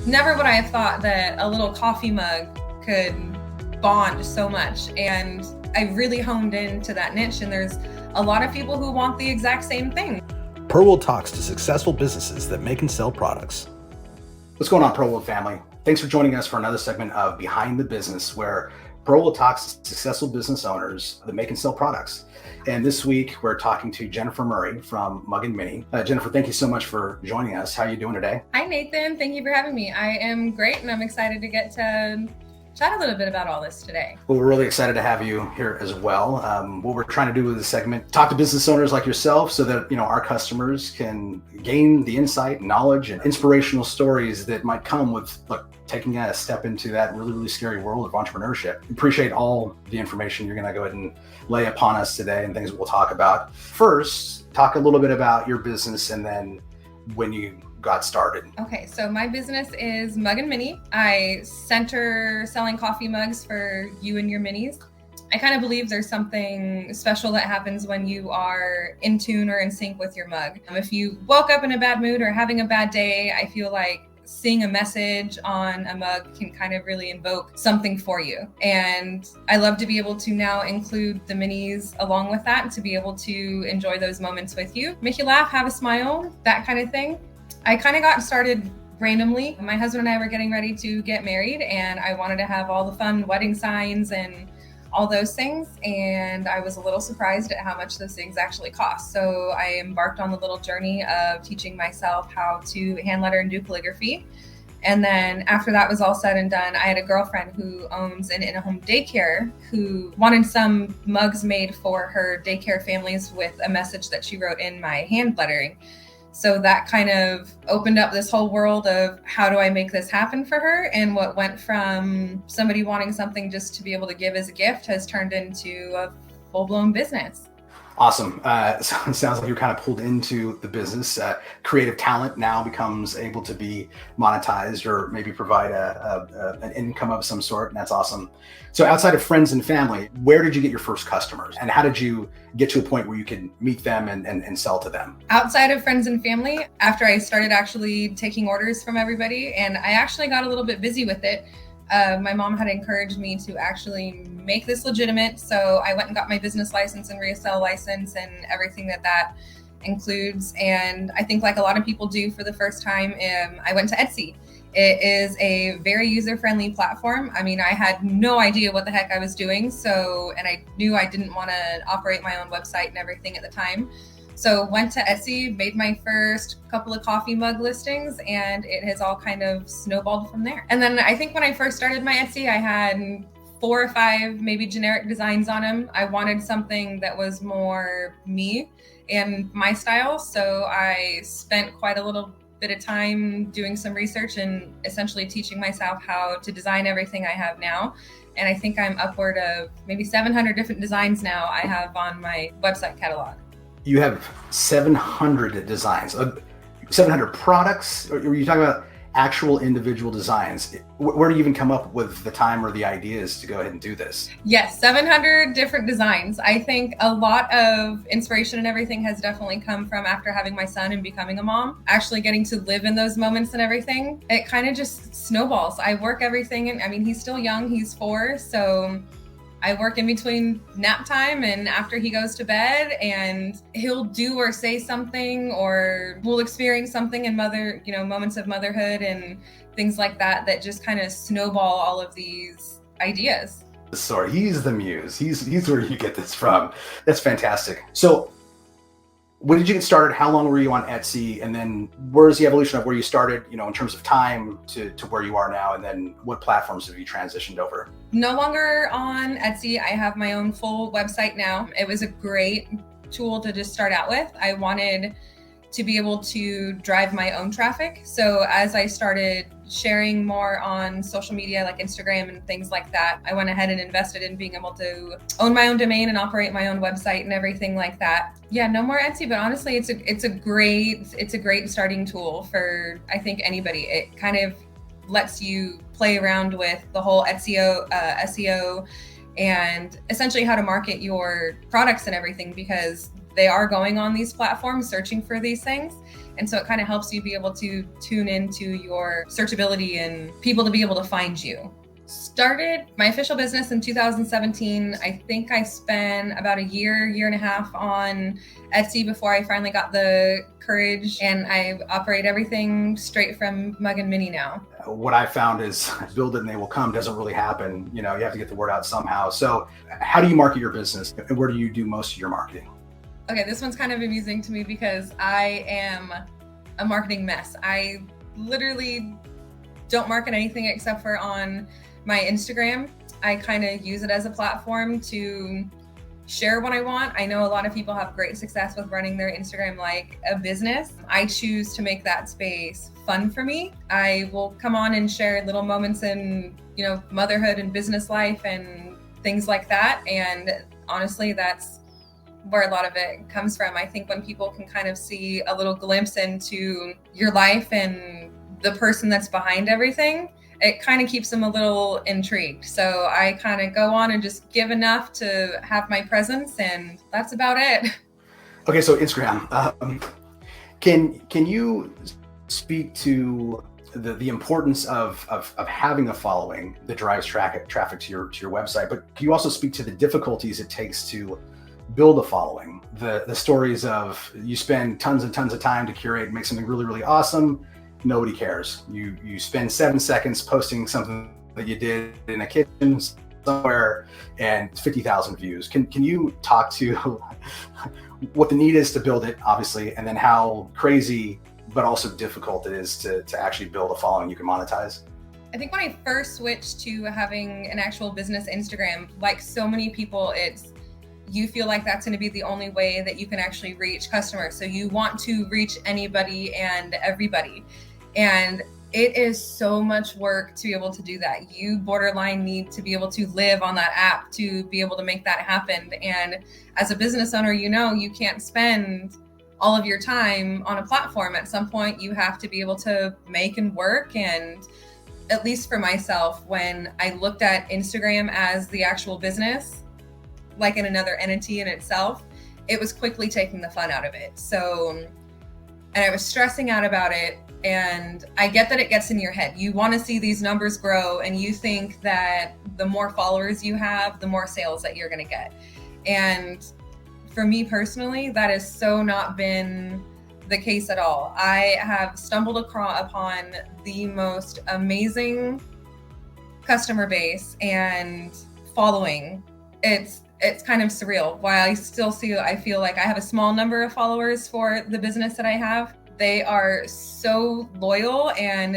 Never would I have thought that a little coffee mug could bond so much. And I really honed into that niche, and there's a lot of people who want the exact same thing. ProWorld talks to successful businesses that make and sell products. What's going on, ProWorld family? Thanks for joining us for another segment of Behind the Business, where ProWorld talks to successful business owners that make and sell products. And this week, we're talking to Jennifer Murray from Mug and Mini. Jennifer, thank you so much for joining us. How are you doing today? Hi, Nathan. Thank you for having me. I am great, and I'm excited to get to chat a little bit about all this today. Well, we're really excited to have you here as well. What we're trying to do with this segment, talk to business owners like yourself so that, our customers can gain the insight, knowledge, and inspirational stories that might come with, taking a step into that really, really scary world of entrepreneurship. Appreciate all the information you're going to go ahead and lay upon us today and things we'll talk about. First, talk a little bit about your business and then when you got started. Okay, so my business is Mug and Mini. I center selling coffee mugs for you and your minis. I kind of believe there's something special that happens when you are in tune or in sync with your mug. If you woke up in a bad mood or having a bad day, I feel like seeing a message on a mug can kind of really invoke something for you. And I love to be able to now include the minis along with that, to be able to enjoy those moments with you, make you laugh, have a smile, that kind of thing. I kind of got started randomly. My husband and I were getting ready to get married, and I wanted to have all the fun wedding signs and all those things. And I was a little surprised at how much those things actually cost. So I embarked on the little journey of teaching myself how to hand letter and do calligraphy. And then after that was all said and done, I had a girlfriend who owns an in-home daycare who wanted some mugs made for her daycare families with a message that she wrote in my hand lettering. So that kind of opened up this whole world of how do I make this happen for her? And what went from somebody wanting something just to be able to give as a gift has turned into a full-blown business. Awesome. So it sounds like you're kind of pulled into the business. Creative talent now becomes able to be monetized or maybe provide an income of some sort, and that's awesome. So outside of friends and family, where did you get your first customers, and how did you get to a point where you could meet them and sell to them? Outside of friends and family, after I started actually taking orders from everybody, and I actually got a little bit busy with it, my mom had encouraged me to actually make this legitimate. So I went and got my business license and resale license and everything that includes. And I think like a lot of people do for the first time, I went to Etsy. It is a very user-friendly platform. I mean, I had no idea what the heck I was doing. And I knew I didn't want to operate my own website and everything at the time. So went to Etsy, made my first couple of coffee mug listings, and it has all kind of snowballed from there. And then I think when I first started my Etsy, I had 4 or 5 maybe generic designs on them. I wanted something that was more me and my style. So I spent quite a little bit of time doing some research and essentially teaching myself how to design everything I have now. And I think I'm upward of maybe 700 different designs now I have on my website catalog. You have 700 designs, 700 products, or are you talking about actual individual designs? Where do you even come up with the time or the ideas to go ahead and do this? Yes, 700 different designs. I think a lot of inspiration and everything has definitely come from after having my son and becoming a mom, actually getting to live in those moments and everything. It kind of just snowballs. I work everything, and I mean, he's still young, he's 4, so I work in between nap time and after he goes to bed, and he'll do or say something, or we'll experience something in moments of motherhood and things like that just kind of snowball all of these ideas. Sorry, he's the muse. He's where you get this from. That's fantastic. So when did you get started? How long were you on Etsy? And then where's the evolution of where you started, in terms of time to where you are now? And then what platforms have you transitioned over? No longer on Etsy. I have my own full website now. It was a great tool to just start out with. I wanted to be able to drive my own traffic. So as I started sharing more on social media like Instagram and things like that, I went ahead and invested in being able to own my own domain and operate my own website and everything like that. Yeah, no more Etsy, but honestly, it's a great starting tool for, I think, anybody. It kind of lets you play around with the whole SEO and essentially how to market your products and everything, because they are going on these platforms searching for these things. And so it kind of helps you be able to tune into your searchability and people to be able to find you. Started my official business in 2017. I think I spent about a year and a half on Etsy before I finally got the courage, and I operate everything straight from Mug and Minnie now. What I found is build it and they will come doesn't really happen. You have to get the word out somehow. So how do you market your business, and where do you do most of your marketing? Okay, this one's kind of amusing to me because I am a marketing mess. I literally don't market anything except for on my Instagram. I kind of use it as a platform to share what I want. I know a lot of people have great success with running their Instagram like a business. I choose to make that space fun for me. I will come on and share little moments in, motherhood and business life and things like that. And honestly, that's where a lot of it comes from. I think when people can kind of see a little glimpse into your life and the person that's behind everything, it kind of keeps them a little intrigued. So I kind of go on and just give enough to have my presence, and that's about it. Okay, so Instagram. Can you speak to the importance of having a following that drives traffic to your website? But can you also speak to the difficulties it takes to build a following? The stories of you spend tons and tons of time to curate and make something really, really awesome. Nobody cares. You spend 7 seconds posting something that you did in a kitchen somewhere and 50,000 views. Can you talk to what the need is to build it, obviously, and then how crazy but also difficult it is to actually build a following you can monetize? I think when I first switched to having an actual business Instagram, like so many people, you feel like that's going to be the only way that you can actually reach customers. So you want to reach anybody and everybody. And it is so much work to be able to do that. You borderline need to be able to live on that app to be able to make that happen. And as a business owner, you can't spend all of your time on a platform. At some point, you have to be able to make and work. And at least for myself, when I looked at Instagram as the actual business, like in another entity in itself, it was quickly taking the fun out of it. So, and I was stressing out about it. And I get that it gets in your head. You want to see these numbers grow, and you think that the more followers you have, the more sales that you're going to get. And for me personally, that has so not been the case at all. I have stumbled upon the most amazing customer base and following. It's kind of surreal. While I feel like I have a small number of followers for the business that I have, they are so loyal, and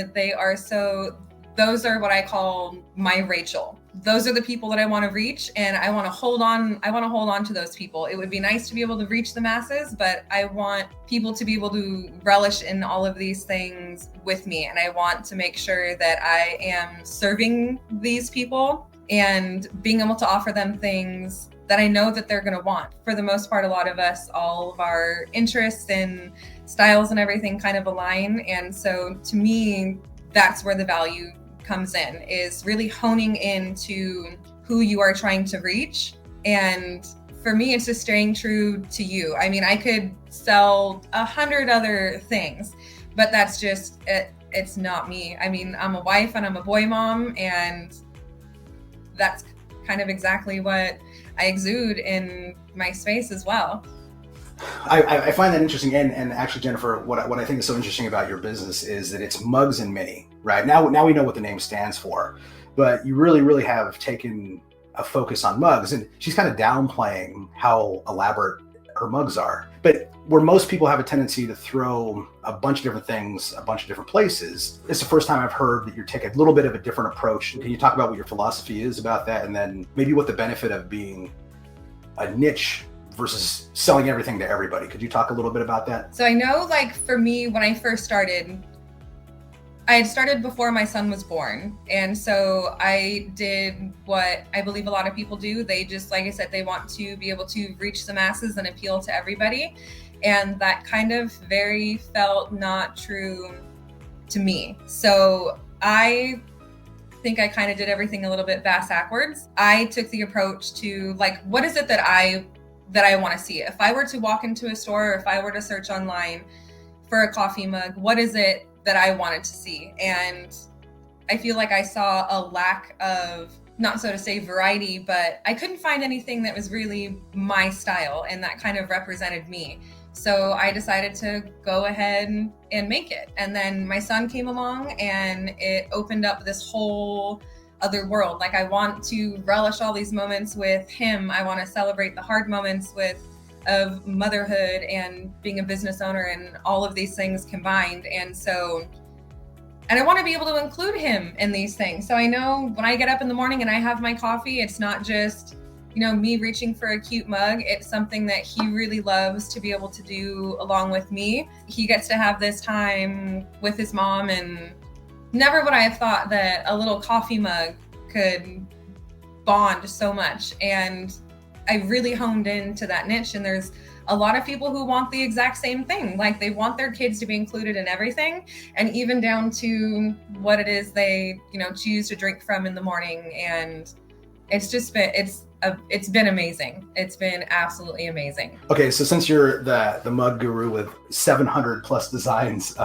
those are what I call my Rachel. Those are the people that I want to reach, and I want to hold on to those people. It would be nice to be able to reach the masses, but I want people to be able to relish in all of these things with me. And I want to make sure that I am serving these people and being able to offer them things that I know that they're going to want. For the most part, a lot of us, all of our interests and styles and everything kind of align. And so to me, that's where the value comes in, is really honing into who you are trying to reach. And for me, it's just staying true to you. I mean, I could sell 100 other things, but that's just it. It's not me. I mean, I'm a wife and I'm a boy mom, and that's kind of exactly what I exude in my space as well. I find that interesting, and actually, Jennifer, what I think is so interesting about your business is that it's Mugs and Minnie, right? Now we know what the name stands for, but you really have taken a focus on mugs, and she's kind of downplaying how elaborate her mugs are. But where most people have a tendency to throw a bunch of different things, a bunch of different places, it's the first time I've heard that you take a little bit of a different approach. Can you talk about what your philosophy is about that, and then maybe what the benefit of being a niche versus selling everything to everybody? Could you talk a little bit about that? So I know, like, for me, when I first started, I had started before my son was born. And so I did what I believe a lot of people do. They just, like I said, they want to be able to reach the masses and appeal to everybody. And that kind of very felt not true to me. So I think I kind of did everything a little bit backwards. I took the approach to, like, what is it that I that I want to see. If I were to walk into a store, or if I were to search online for a coffee mug, what is it that I wanted to see? And I feel like I saw a lack of, not so to say variety, but I couldn't find anything that was really my style and that kind of represented me. So I decided to go ahead and make it. And then my son came along and it opened up this whole other world. Like, I want to relish all these moments with him. I want to celebrate the hard moments of motherhood and being a business owner and all of these things combined. And I want to be able to include him in these things. So I know when I get up in the morning and I have my coffee, it's not just, me reaching for a cute mug. It's something that he really loves to be able to do along with me. He gets to have this time with his mom, and never would I have thought that a little coffee mug could bond so much. And I really honed into that niche, and there's a lot of people who want the exact same thing. Like, they want their kids to be included in everything, and even down to what it is they, choose to drink from in the morning. And it's just been, it's been amazing. It's been absolutely amazing. Okay, so since you're the mug guru with 700 plus designs,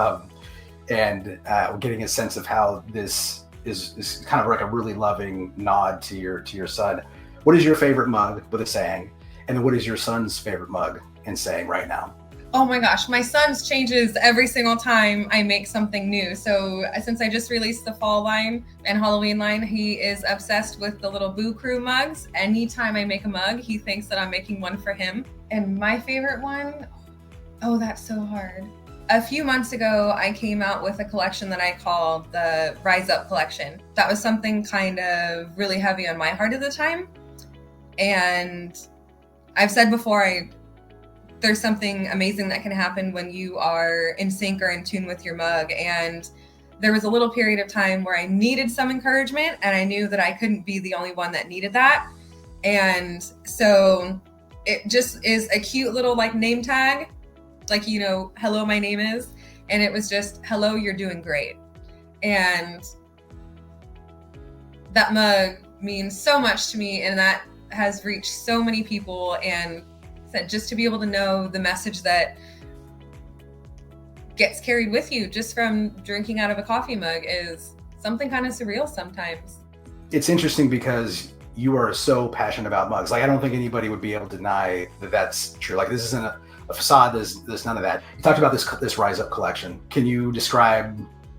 and getting a sense of how this is kind of like a really loving nod to your son, what is your favorite mug with a saying? And then what is your son's favorite mug and saying right now? Oh my gosh, my son's changes every single time I make something new. So since I just released the fall line and Halloween line, he is obsessed with the little Boo Crew mugs. Anytime I make a mug, he thinks that I'm making one for him. And my favorite one, oh, that's so hard. A few months ago, I came out with a collection that I called the Rise Up collection. That was something kind of really heavy on my heart at the time. And I've said before, there's something amazing that can happen when you are in sync or in tune with your mug. And there was a little period of time where I needed some encouragement, and I knew that I couldn't be the only one that needed that. And so it just is a cute little name tag, hello, my name is. And it was just, hello, you're doing great. And that mug means so much to me, and that has reached so many people. And just to be able to know the message that gets carried with you just from drinking out of a coffee mug is something kind of surreal sometimes. It's interesting because you are so passionate about mugs. I don't think anybody would be able to deny that that's true. This isn't a facade. There's none of that. You talked about this Rise Up collection. Can you describe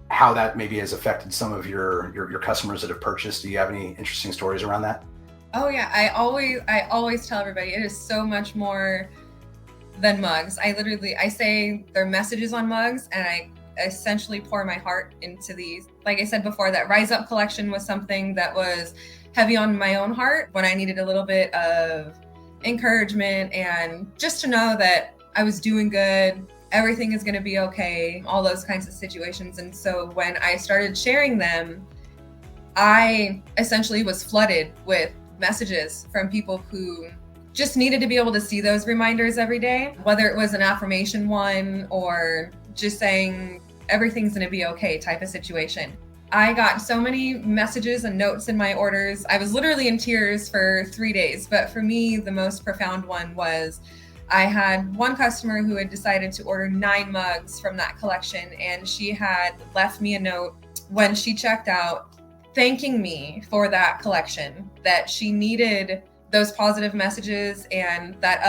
how that maybe has affected some of your customers that have purchased? Do you have any interesting stories around that? Oh yeah, I always tell everybody it is so much more than mugs. I say they're messages on mugs, and I essentially pour my heart into these. Like I said before, that Rise Up collection was something that was heavy on my own heart when I needed a little bit of encouragement and just to know that I was doing good, everything is going to be okay, all those kinds of situations. And so when I started sharing them, I essentially was flooded with messages from people who just needed to be able to see those reminders every day, whether it was an affirmation one or just saying everything's going to be okay type of situation. I got so many messages and notes in my orders. I was literally in tears for 3 days. But for me, the most profound one was I had one customer who had decided to order 9 mugs from that collection, and she had left me a note when she checked out thanking me for that collection, that she needed those positive messages and that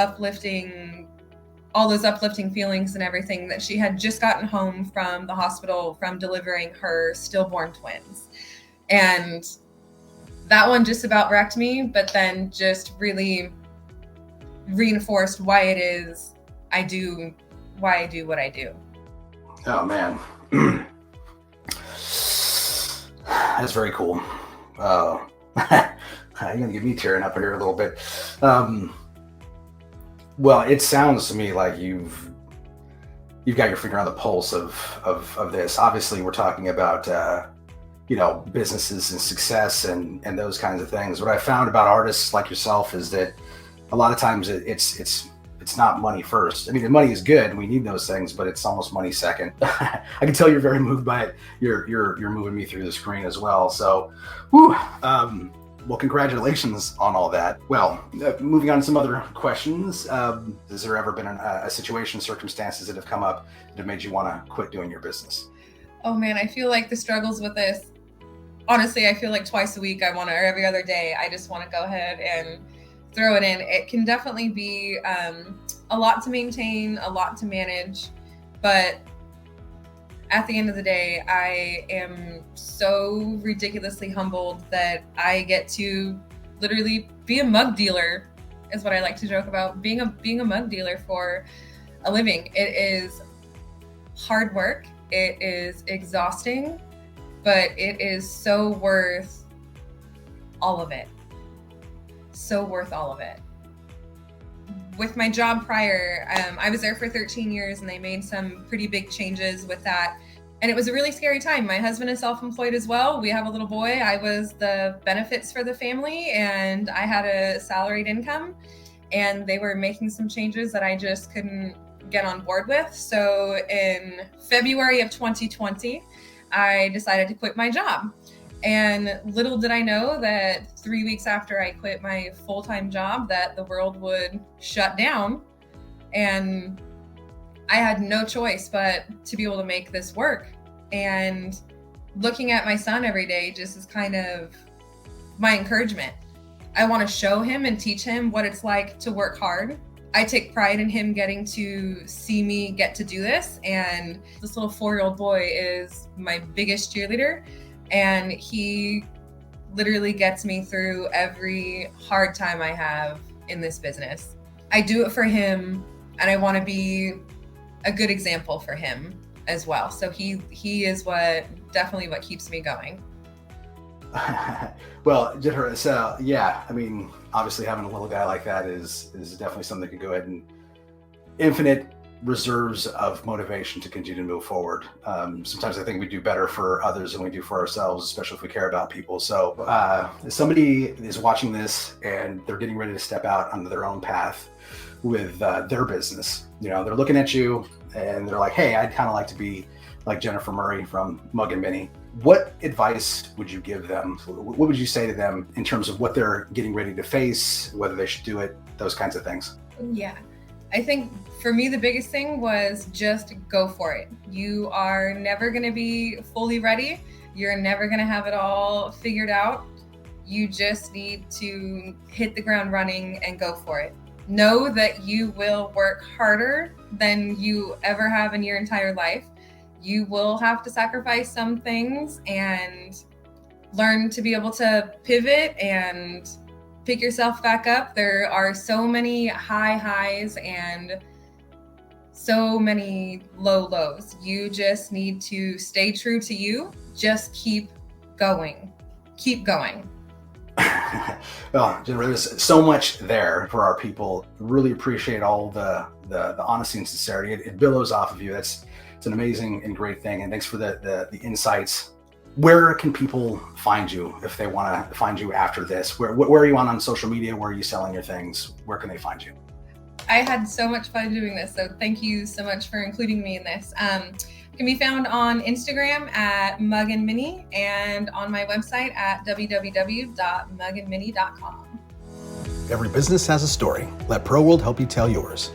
all those uplifting feelings and everything, that she had just gotten home from the hospital from delivering her stillborn twins. And that one just about wrecked me, but then just really reinforced why it is I do what I do. Oh man. That's very cool. You're gonna get me tearing up here a little bit. Well, it sounds to me like you've got your finger on the pulse of this. Obviously, we're talking about businesses and success and those kinds of things. What I found about artists like yourself is that a lot of times it's not money first. I mean, the money is good. We need those things, but it's almost money second. I can tell you're very moved by it. You're moving me through the screen as well. So, Well, congratulations on all that. Well, moving on to some other questions. Has there ever been a situation, circumstances that have come up that have made you want to quit doing your business? Oh man, I feel like the struggles with this, honestly, I feel like twice a week or every other day, I just want to go ahead and throw it in. It can definitely be a lot to maintain, a lot to manage, but at the end of the day, I am so ridiculously humbled that I get to literally be a mug dealer, is what I like to joke about, being a mug dealer for a living. It is hard work. It is exhausting, but it is so worth all of it. So worth all of it. With my job prior, I was there for 13 years and they made some pretty big changes with that. And it was a really scary time. My husband is self-employed as well. We have a little boy. I was the benefits for the family and I had a salaried income, and they were making some changes that I just couldn't get on board with. So in February of 2020, I decided to quit my job. And little did I know that 3 weeks after I quit my full-time job, that the world would shut down. And I had no choice but to be able to make this work. And looking at my son every day just is kind of my encouragement. I want to show him and teach him what it's like to work hard. I take pride in him getting to see me get to do this. And this little 4-year-old boy is my biggest cheerleader. And he literally gets me through every hard time I have in this business. I do it for him, and I want to be a good example for him as well. So he is definitely what keeps me going. Well, so yeah, I mean, obviously having a little guy like that is definitely something that could go ahead and infinite reserves of motivation to continue to move forward. Sometimes I think we do better for others than we do for ourselves, especially if we care about people. So if somebody is watching this and they're getting ready to step out onto their own path with their business, they're looking at you and they're like, hey, I'd kind of like to be like Jennifer Murray from Mug and Minnie. What advice would you give them? What would you say to them in terms of what they're getting ready to face, whether they should do it, those kinds of things? Yeah, I think for me, the biggest thing was just go for it. You are never going to be fully ready. You're never going to have it all figured out. You just need to hit the ground running and go for it. Know that you will work harder than you ever have in your entire life. You will have to sacrifice some things and learn to be able to pivot and pick yourself back up. There are so many high highs and so many low lows. You just need to stay true to you. Just keep going. Keep going. Well, Jennifer, there's so much there for our people. Really appreciate all the honesty and sincerity. It billows off of you. It's an amazing and great thing. And thanks for the insights. Where can people find you if they want to find you after this? Where are you on social media? Where are you selling your things? Where can they find you? I had so much fun doing this, so thank you so much for including me in this. Can be found on Instagram at Mug and Minnie and on my website at www.mugandminnie.com. Every business has a story. Let ProWorld help you tell yours.